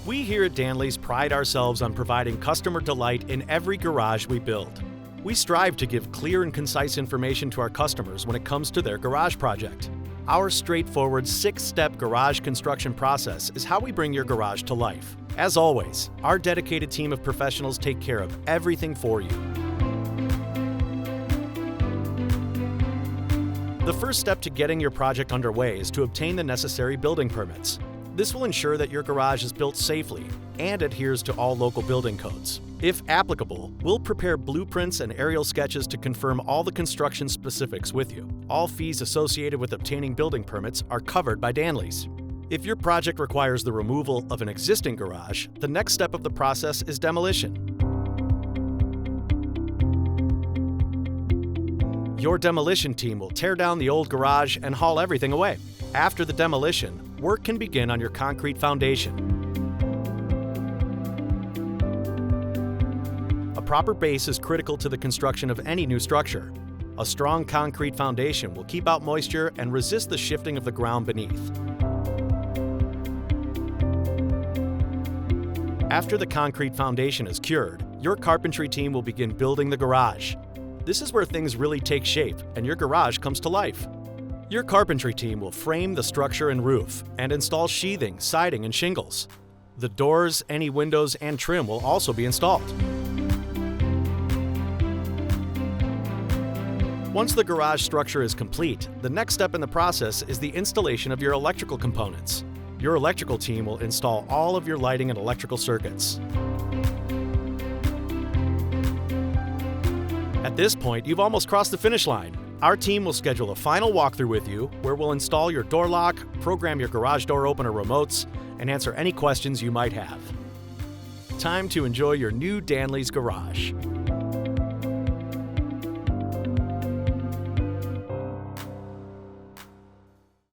We here at Danley's pride ourselves on providing customer delight in every garage we build. We strive to give clear and concise information to our customers when it comes to their garage project. Our straightforward 6-step garage construction process is how we bring your garage to life. As always, our dedicated team of professionals take care of everything for you. The first step to getting your project underway is to obtain the necessary building permits. This will ensure that your garage is built safely and adheres to all local building codes. If applicable, we'll prepare blueprints and aerial sketches to confirm all the construction specifics with you. All fees associated with obtaining building permits are covered by Danley's. If your project requires the removal of an existing garage, the next step of the process is demolition. Your demolition team will tear down the old garage and haul everything away. After the demolition, work can begin on your concrete foundation. A proper base is critical to the construction of any new structure. A strong concrete foundation will keep out moisture and resist the shifting of the ground beneath. After the concrete foundation is cured, your carpentry team will begin building the garage. This is where things really take shape and your garage comes to life. Your carpentry team will frame the structure and roof and install sheathing, siding, and shingles. The doors, any windows, and trim will also be installed. Once the garage structure is complete, the next step in the process is the installation of your electrical components. Your electrical team will install all of your lighting and electrical circuits. At this point, you've almost crossed the finish line. Our team will schedule a final walkthrough with you where we'll install your door lock, program your garage door opener remotes, and answer any questions you might have. Time to enjoy your new Danley's garage.